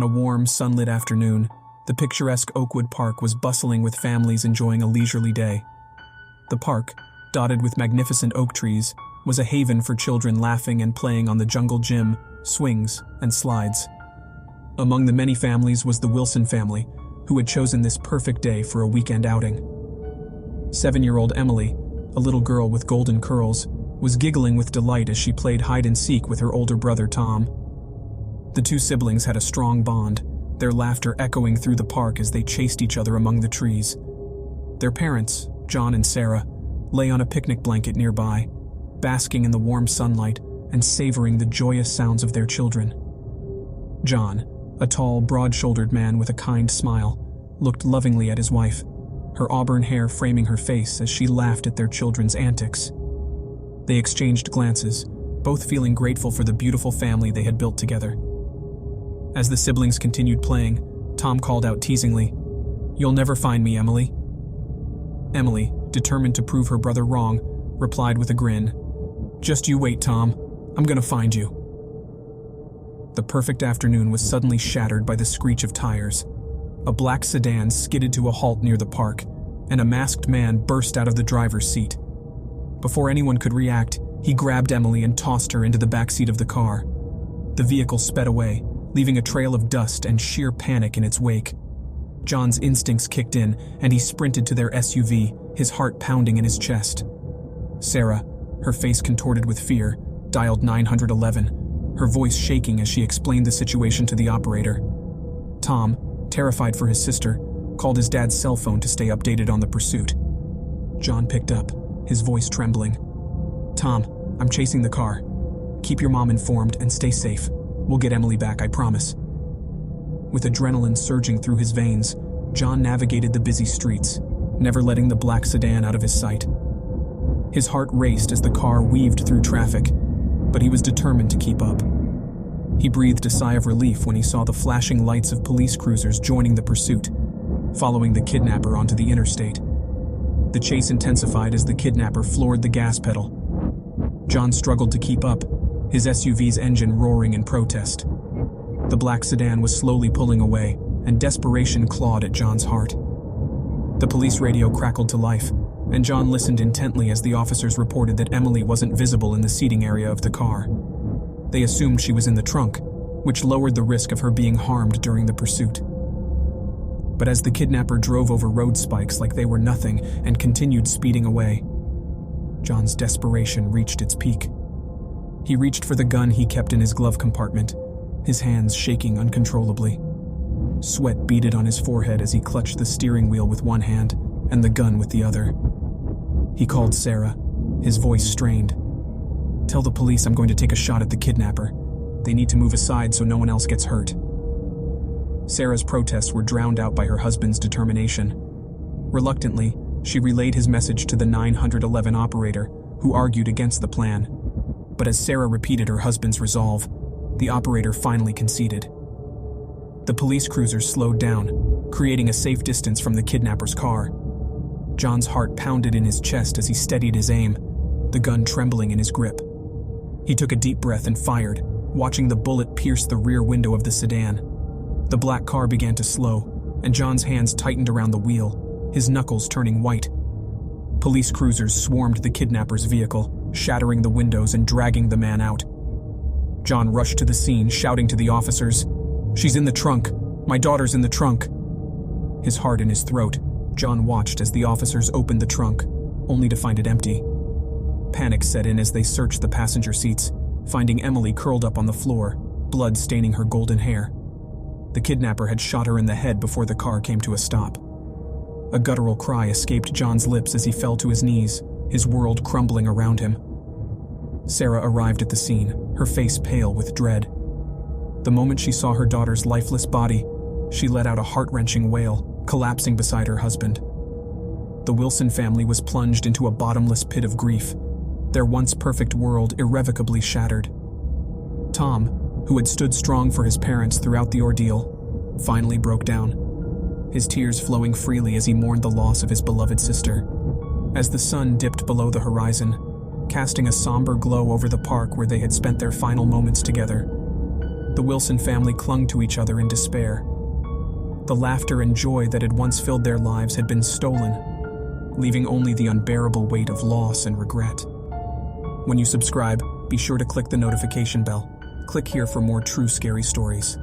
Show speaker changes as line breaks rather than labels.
On a warm, sunlit afternoon, the picturesque Oakwood Park was bustling with families enjoying a leisurely day. The park, dotted with magnificent oak trees, was a haven for children laughing and playing on the jungle gym, swings, and slides. Among the many families was the Wilson family, who had chosen this perfect day for a weekend outing. 7-year-old Emily, a little girl with golden curls, was giggling with delight as she played hide-and-seek with her older brother Tom. The two siblings had a strong bond, their laughter echoing through the park as they chased each other among the trees. Their parents, John and Sarah, lay on a picnic blanket nearby, basking in the warm sunlight and savoring the joyous sounds of their children. John, a tall, broad-shouldered man with a kind smile, looked lovingly at his wife, her auburn hair framing her face as she laughed at their children's antics. They exchanged glances, both feeling grateful for the beautiful family they had built together. As the siblings continued playing, Tom called out teasingly, "You'll never find me, Emily." Emily, determined to prove her brother wrong, replied with a grin, "Just you wait, Tom. I'm gonna find you." The perfect afternoon was suddenly shattered by the screech of tires. A black sedan skidded to a halt near the park, and a masked man burst out of the driver's seat. Before anyone could react, he grabbed Emily and tossed her into the backseat of the car. The vehicle sped away, leaving a trail of dust and sheer panic in its wake. John's instincts kicked in, and he sprinted to their SUV, his heart pounding in his chest. Sarah, her face contorted with fear, dialed 911, her voice shaking as she explained the situation to the operator. Tom, terrified for his sister, called his dad's cell phone to stay updated on the pursuit. John picked up, his voice trembling. "Tom, I'm chasing the car. Keep your mom informed and stay safe. We'll get Emily back, I promise." With adrenaline surging through his veins, John navigated the busy streets, never letting the black sedan out of his sight. His heart raced as the car weaved through traffic, but he was determined to keep up. He breathed a sigh of relief when he saw the flashing lights of police cruisers joining the pursuit, following the kidnapper onto the interstate. The chase intensified as the kidnapper floored the gas pedal. John struggled to keep up, his SUV's engine roaring in protest. The black sedan was slowly pulling away, and desperation clawed at John's heart. The police radio crackled to life, and John listened intently as the officers reported that Emily wasn't visible in the seating area of the car. They assumed she was in the trunk, which lowered the risk of her being harmed during the pursuit. But as the kidnapper drove over road spikes like they were nothing and continued speeding away, John's desperation reached its peak. He reached for the gun he kept in his glove compartment, his hands shaking uncontrollably. Sweat beaded on his forehead as he clutched the steering wheel with one hand and the gun with the other. He called Sarah, his voice strained. "Tell the police I'm going to take a shot at the kidnapper. They need to move aside so no one else gets hurt." Sarah's protests were drowned out by her husband's determination. Reluctantly, she relayed his message to the 911 operator, who argued against the plan. But as Sarah repeated her husband's resolve, the operator finally conceded. The police cruiser slowed down, creating a safe distance from the kidnapper's car. John's heart pounded in his chest as he steadied his aim, the gun trembling in his grip. He took a deep breath and fired, watching the bullet pierce the rear window of the sedan. The black car began to slow, and John's hands tightened around the wheel, his knuckles turning white. Police cruisers swarmed the kidnapper's vehicle, shattering the windows and dragging the man out. John rushed to the scene, shouting to the officers, "She's in the trunk! My daughter's in the trunk!" His heart in his throat, John watched as the officers opened the trunk, only to find it empty. Panic set in as they searched the passenger seats, finding Emily curled up on the floor, blood staining her golden hair. The kidnapper had shot her in the head before the car came to a stop. A guttural cry escaped John's lips as he fell to his knees, his world crumbling around him. Sarah arrived at the scene, her face pale with dread. The moment she saw her daughter's lifeless body, she let out a heart-wrenching wail, collapsing beside her husband. The Wilson family was plunged into a bottomless pit of grief, their once perfect world irrevocably shattered. Tom, who had stood strong for his parents throughout the ordeal, finally broke down, his tears flowing freely as he mourned the loss of his beloved sister. As the sun dipped below the horizon, casting a somber glow over the park where they had spent their final moments together, The Wilson family clung to each other in despair. The laughter and joy that had once filled their lives had been stolen, leaving only the unbearable weight of loss and regret. When you subscribe, be sure to click the notification bell. Click here for more true scary stories.